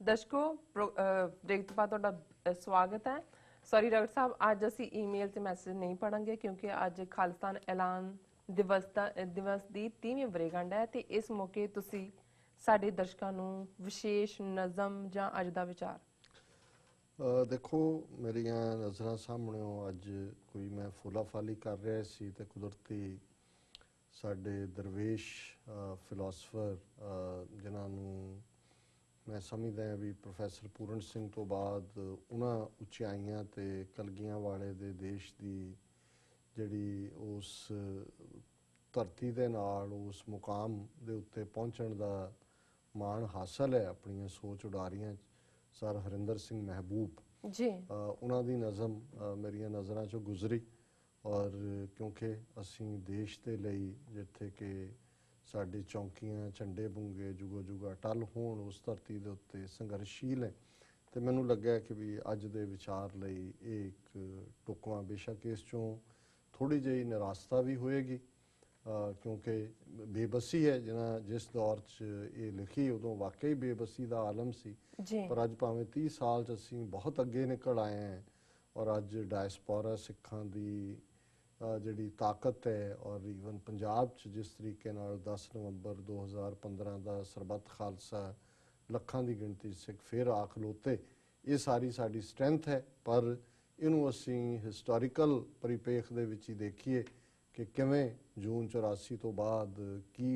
दर्शकों ब्रेक तो बाद तुहाडा स्वागत है। सॉरी डॉक्टर साहब, अज असी ईमेल से मैसेज नहीं पढ़ांगे क्योंकि अज खालिस्तान ऐलान दिवस की 30वीं वर्षगांठ है तो इस मौके तुसी साडे दर्शकों नूं विशेष नज़म जां अज दा विचार। देखो मेरिया नज़र सामने अज कोई मैं फुलाफाली कर रहा सी ते कुदरती साडे दरवेश फिलोसफर जिन्होंने मैं समझदा भी प्रोफैसर पूरण सिंह तो बाद उन्हां उचाइयां ते कलगियां वाले दे देश की जिहड़ी उस धरती दे नाल उस मुकाम दे उत्ते पहुंचण दा माण हासिल है अपनी सोच उडारियां सर हरिंदर सिंह महबूब जी उन्हां दी नज़म मेरिया नज़रां चों गुजरी और क्योंकि असी देश के लिए जिथे कि साडी चौंकियां झंडे बुंगे जुगो जुगा टल होण उस धरती के उत्ते संघर्षशील है तो मैनूं लग्या कि भी अज दे विचार लई एक टुकवा बेशक इस चों थोड़ी जी निराशता भी होएगी क्योंकि बेबसी है जिस दौर च ये लिखी उदों वाकई बेबसी का आलम सी पर अज भावें 30 साल च असीं बहुत अगे निकल आए हैं और अज डायस्पोरा सिखां दी जिहड़ी ताकत है और ईवन पंजाब च जिस तरीके नाल 10 नवंबर 2015 का सरबत खालसा लखां की गिणती सिख फिर आ खलोते ये सारी साडी स्ट्रेंथ है पर इनू असीं हिस्टोरिकल परिपेख दे विच ही देखिए कि किवें जून 84 तो बाद की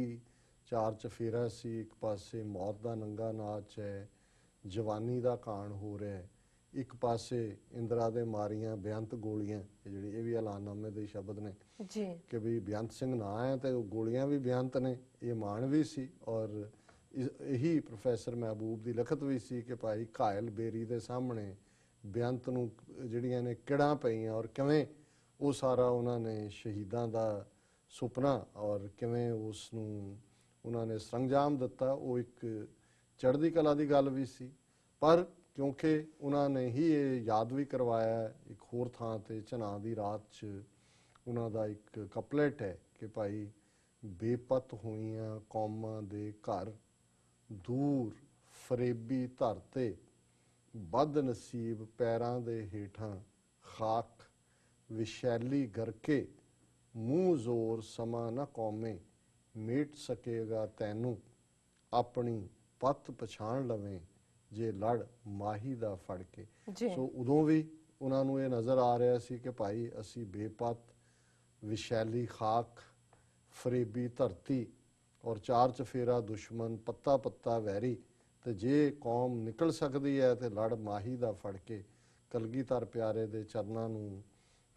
चार चफेरा सी एक पासे मौत का नंगा नाच है जवानी का काण हो रहा है एक पासे इंदिरा दे मारियां बेअंत गोलियां जिहड़ी ये भी ऐलाननामे दे शब्द ने जी कि भी बेअंत सिंह ना है तो गोलियां भी बेअंत ने ये मान भी सी और यही प्रोफैसर महबूब की लिखत भी सी कि भाई घायल बेरी के सामने बेअंत नूं जिहड़ियां ने किड़ां पईयां और किवें वो सारा उन्होंने शहीदां दा सुपना और किवें उसनूं उन्होंने सरंजाम दिता वो एक चढ़दी कला की गल भी सी पर क्योंकि उन्होंने ही ये याद भी करवाया एक होर थां ते झना दी रात च उन्हां दा एक कपलेट है कि भाई बेपत होईयां कौमां दे घर दूर फरेबी धरते बद नसीब पैरां दे हेठां खाक विशैली गरके मूँह जोर समा न कौमे मेट सकेगा तैनू अपनी पत पछाण लवें जे लड़ माही दा फड़ के सो उदों भी उन्होंने ये नज़र आ रहा सी कि भाई असी बेपत विशैली खाक फरेबी धरती और चार चफेरा दुश्मन पत्ता पत्ता वैरी तो जे कौम निकल सकती है तो लड़ माही दा फड़ के कलगीधर प्यारे दे चरनां नूं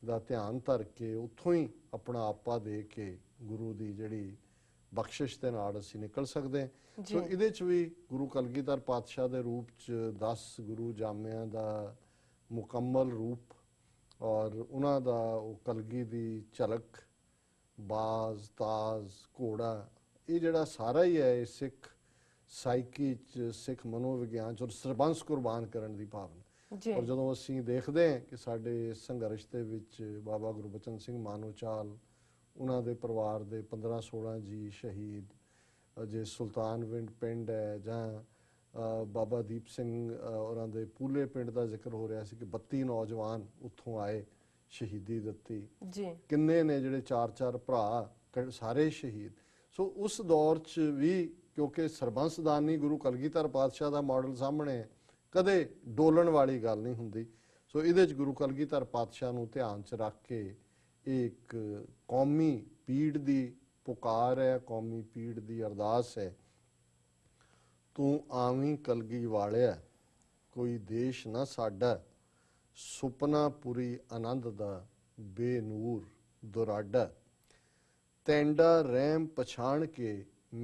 दा ध्यान धर के उत्थों ही अपना आपा दे के गुरु की जिहड़ी बख्शिश के नाल असीं निकल सकते हैं सो इहदे च भी गुरु कलगीधर पातशाह के रूप च 10 गुरु जामियां दा मुकम्मल रूप और उन्हां दा कलगी दी झलक बाज ताज घोड़ा ये जिहड़ा सारा ही है सिख साइकी च सिख मनोविग्यान च और सरबंस कुर्बान करने की भावना और जदों असीं देखते हैं कि साडे संघर्ष दे विच बाबा गुरबचन सिंह मानोचाल उन्हां दे परिवार दे 15-16 जी शहीद जे सुल्तानविंड पिंड है जां बाबा दीप सिंह उन्हां दे पूले पिंड का जिक्र हो रहा सी कि 32 नौजवान उत्थों आए शहीदी दित्ती किन्ने ने जिहड़े 4-4 भरा सारे शहीद सो उस दौर च भी क्योंकि सरबंसदानी गुरु कलगीधर पातशाह का मॉडल सामने कदे डोलन वाली गल नहीं हुंदी सो इहदे च गुरु कलगीधर पातशाह नूं ध्यान च रख के एक कौमी पीड़ की पुकार है कौमी पीड़ की अरदास है तू आवी कलगी वालिया कोई देश ना साडा सुपना पुरी आनंद दा बेनूर दुराडा तैंडा रहम पछाण के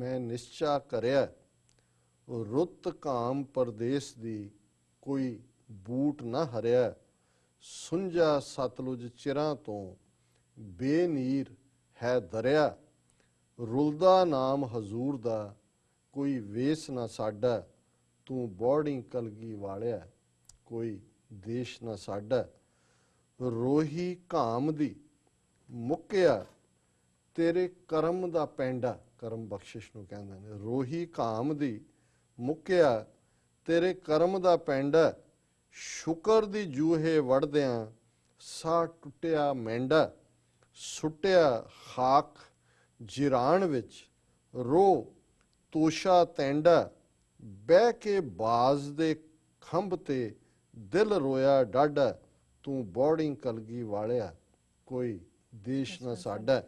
मैं निश्चा करया रुत काम परदेस दी कोई बूट ना हरिया सुंजा सतलुज चिरां तो बेनीर है दरिया रुलदा नाम हजूर दा कोई वेस ना साडा तू बौड़ी कलगी वालिया कोई देश ना साडा रोही घाम दी मुक्या तेरे करम दा पैंडा करम बख्शिश नूं कहंदे ने रोही घाम दी मुक्या ਤੇਰੇ ਕਰਮ ਦਾ ਪੈਂਡ ਹੈ। ਸ਼ੁਕਰ ਦੀ ਜੂਹੇ ਵੜਦਿਆਂ ਸਾਹ ਟੁੱਟਿਆ ਮੈਂਡਾ। ਸੁੱਟਿਆ ਖਾਕ ਜਿਰਾਣ ਵਿੱਚ ਰੋ ਤੋਸ਼ਾ ਤੈਂਡਾ। ਬਹਿ ਕੇ ਬਾਜ਼ ਦੇ ਖੰਭ ਤੇ ਦਿਲ ਰੋਇਆ ਡਾਢਾ। ਤੂੰ ਬੋਰਡਿੰਗ ਕਲਗੀ ਵਾਲਿਆ ਕੋਈ ਦੇਸ਼ ਨਾ ਸਾਡਾ।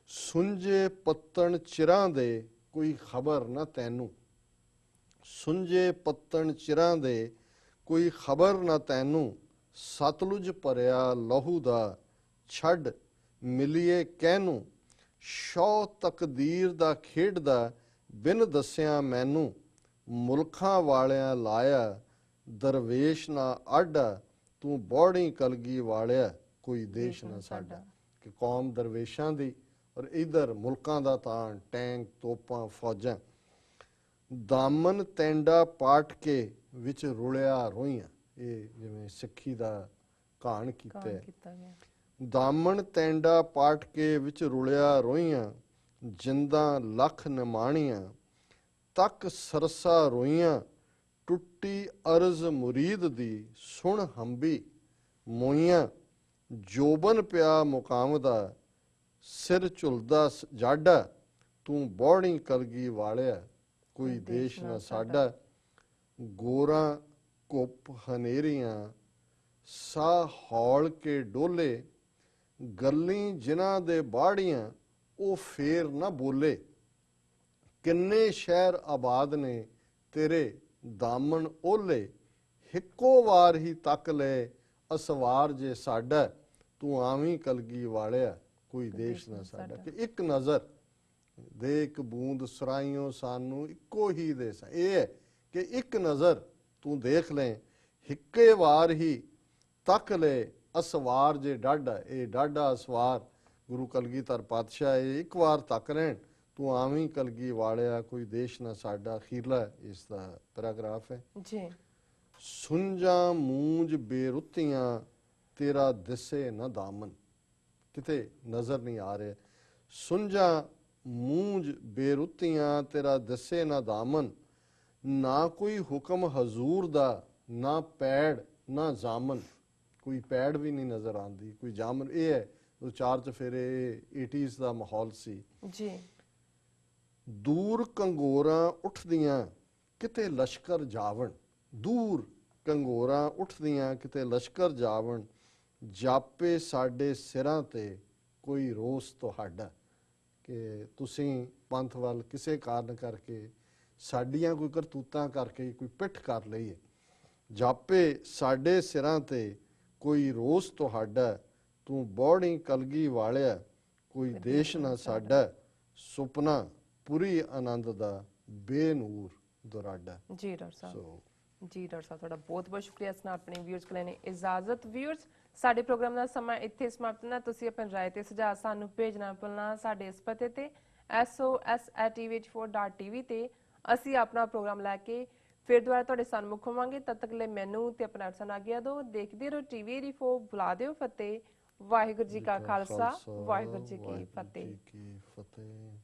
ਸੁੰਝੇ ਪੱਤਣ ਚਿਰਾਂ ਦੇ ਕੋਈ ਖਬਰ ਨਾ ਤੈਨੂੰ। ਸੁੰਝੇ ਪੱਤਣ ਚਿਰਾਂ ਦੇ ਕੋਈ ਖਬਰ ਨਾ ਤੈਨੂੰ। ਸਤਲੁਜ ਭਰਿਆ ਲਹੂ ਦਾ ਛੱਡ ਮਿਲੀਏ ਕਹਿਨੂੰ। ਸ਼ੌ ਤਕਦੀਰ ਦਾ ਖੇਡਦਾ ਬਿਨ ਦੱਸਿਆ ਮੈਨੂੰ। ਮੁਲਕਾਂ ਵਾਲਿਆਂ ਲਾਇਆ ਦਰਵੇਸ਼ ਨਾ ਆਡਾ। ਤੂੰ ਬੋੜੀ ਕਲਗੀ ਵਾਲਿਆ ਕੋਈ ਦੇਸ਼ ਨਾ ਸਾਡਾ। ਕਿ ਕੌਮ ਦਰਵੇਸ਼ਾਂ ਦੀ ਔਰ ਇਧਰ ਮੁਲਕਾਂ ਦਾ ਤਾਣ, ਟੈਂਕ, ਤੋਪਾਂ, ਫੌਜਾਂ। ਦਾਮਨ ਤੈਂਡਾ ਪਾਟ ਕੇ ਵਿੱਚ ਰੁਲਿਆ ਰੋਈਆਂ। ਇਹ ਜਿਵੇਂ ਸਿੱਖੀ ਦਾ ਕਾਣ ਕੀਤਾ ਗਿਆ। ਦਾਮਨ ਤੈਂਡਾ ਪਾਟ ਕੇ ਵਿੱਚ ਰੁਲਿਆ ਰੋਈਆਂ। ਜਿੰਦਾਂ ਲੱਖ ਨਿਮਾਣੀਆਂ ਤੱਕ ਸਰਸਾ ਰੋਈਆਂ। ਟੁੱਟੀ ਅਰਜ਼ ਮੁਰੀਦ ਦੀ ਸੁਣ ਹੰਬੀ ਮੋਈਆਂ। ਜੋਬਨ ਪਿਆ ਮੁਕਾਮ ਦਾ ਸਿਰ ਝੁਲਦਾ ਜਾਡਾ। ਤੂੰ ਬੋੜੀ ਕਲਗੀ ਵਾਲਿਆ ਕੋਈ ਦੇਸ਼ ਨਾ ਸਾਡਾ। ਗੋਰਾਂ ਘੁੱਪ ਹਨੇਰੀਆਂ ਸਾਹ ਹੌਲ ਕੇ ਡੋਲੇ। ਗੱਲੀ ਜਿਨ੍ਹਾਂ ਦੇ ਬਾੜੀਆਂ ਉਹ ਫੇਰ ਨਾ ਬੋਲੇ। ਕਿੰਨੇ ਸ਼ਹਿਰ ਆਬਾਦ ਨੇ ਤੇਰੇ ਦਾਮਨ ਓਲੇ। ਇੱਕੋ ਵਾਰ ਹੀ ਤੱਕ ਲੈ ਅਸਵਾਰ ਜੇ ਸਾਡਾ। ਤੂੰ ਆਵੀਂ ਕਲਗੀ ਵਾਲਿਆ ਕੋਈ ਦੇਸ਼ ਨਾ ਸਾਡਾ। ਕਿ ਇੱਕ ਨਜ਼ਰ ਦੇ ਇੱਕ ਬੂੰਦ ਸਰਾਈਓ ਸਾਨੂੰ ਇੱਕੋ ਹੀ ਦੇਸ। ਇਹ ਹੈ ਕਿ ਇੱਕ ਨਜ਼ਰ ਤੂੰ ਦੇਖ ਲੈ ਇੱਕੇ ਵਾਰ ਹੀ ਤੱਕ ਲੈ ਅਸਵਾਰ ਜੇ ਡਾਢਾ। ਇਹ ਡਾਢਾ ਅਸਵਾਰ ਗੁਰੂ ਕਲਗੀਧਰ ਪਾਤਸ਼ਾਹ ਇਹ ਇੱਕ ਵਾਰ ਤੱਕ ਰਹਿਣ। ਤੂੰ ਆਵੀਂ ਕਲਗੀ ਵਾਲਿਆ ਕੋਈ ਦੇਸ਼ ਨਾ ਸਾਡਾ। ਅਖੀਰਲਾ ਇਸ ਦਾ ਪੈਰਾਗ੍ਰਾਫ ਹੈ ਜੀ। ਸੁੰਝਾਂ ਮੂੰਜ ਬੇਰੁੱਤੀਆਂ ਤੇਰਾ ਦਿਸੇ ਨਾ ਦਾਮਨ। ਕਿਤੇ ਨਜ਼ਰ ਨਹੀਂ ਆ ਰਿਹਾ। ਸੁੰਝਾਂ ਮੂੰਜ ਬੇਰੁੱਤੀਆਂ ਤੇਰਾ ਦਿਸੇ ਨਾ ਦਾਮਨ। ਨਾ ਕੋਈ ਹੁਕਮ ਹਜ਼ੂਰ ਦਾ ਨਾ ਪੈੜ ਨਾ ਜਾਮਨ। ਕੋਈ ਪੈੜ ਵੀ ਨਹੀਂ ਨਜ਼ਰ ਆਉਂਦੀ ਕੋਈ ਜਾਮਨ। ਇਹ ਹੈ ਉਹ ਚਾਰ ਚਫੇਰੇ 80s ਦਾ ਮਾਹੌਲ ਸੀ ਜੀ। ਦੂਰ ਕੰਗੋਰਾਂ ਉੱਠਦੀਆਂ ਕਿਤੇ ਲਸ਼ਕਰ ਜਾਵਣ। ਦੂਰ ਕੰਗੋਰਾਂ ਉੱਠਦੀਆਂ ਕਿਤੇ ਲਸ਼ਕਰ ਜਾਵਣ। ਜਾਪੇ ਸਾਡੇ ਸਿਰਾਂ ਤੇ ਕੋਈ ਰੋਸ ਤੁਹਾਡਾ। ਕਿ ਤੁਸੀਂ ਪੰਥ ਵੱਲ ਕਿਸੇ ਕਾਰਨ ਕਰਕੇ ਸਾਡੀਆਂ ਕੋਈ ਕਰਤੂਤਾਂ ਕਰਕੇ ਕੋਈ ਪਿੱਠ ਕਰ ਲਈਏ। ਜਾਪੇ ਸਾਡੇ ਸਿਰਾਂ ਤੇ ਕੋਈ ਰੋਸ ਤੁਹਾਡਾ। ਤੂੰ ਬੋੜੀ ਕਲਗੀ ਵਾਲਿਆ ਕੋਈ ਦੇਸ਼ ਨਾ ਸਾਡਾ। ਸੁਪਨਾ ਪੂਰੀ ਆਨੰਦ ਦਾ ਬੇਨੂਰ ਦੁਰਾਡਾ। ਜੀ ਡਾਕਟਰ ਸਾਹਿਬ। ਜੀ ਡਾਕਟਰ ਸਾਹਿਬ ਤੁਹਾਡਾ ਬਹੁਤ ਬਹੁਤ ਸ਼ੁਕਰੀਆ। ਇਸ ਨਾਲ ਆਪਣੇ ਵਿਊਅਰਸ ਕੋਲ ਲੈਣੇ ਇਜਾਜ਼ਤ। ਵਿਊਅਰਸ ਸਾਡੇ ਪ੍ਰੋਗਰਾਮ ਦਾ ਸਮਾਂ ਇੱਥੇ ਸਮਾਪਤ ਹੈ। ਤੁਸੀਂ ਆਪਣੀ ਰਾਏ ਤੇ ਸੁਝਾਅ ਸਾਨੂੰ ਭੇਜਣਾ ਭੁੱਲਣਾ ਸਾਡੇ ਇਸ ਪਤੇ ਤੇ sos@tvh4.tv ਤੇ। ਅਸੀਂ ਆਪਣਾ ਪ੍ਰੋਗਰਾਮ ਲੈ ਕੇ ਫਿਰ ਦੁਬਾਰਾ ਤੁਹਾਡੇ ਸਨਮੁਖ ਹੋਵਾਂਗੇ। ਤਦ ਤੱਕ ਲਈ ਮੈਨੂੰ ਤੇ ਆਪਣਾ ਸਾਨੂੰ ਆਗਿਆ ਦਿਓ। ਦੇਖਦੇ ਰਹੋ TV 84। ਬੁਲਾ ਦਿਓ ਫਤਿਹ। ਵਾਹਿਗੁਰੂ ਜੀ ਕਾ ਖਾਲਸਾ ਵਾਹਿਗੁਰੂ ਜੀ ਕੀ ਫਤਿਹ।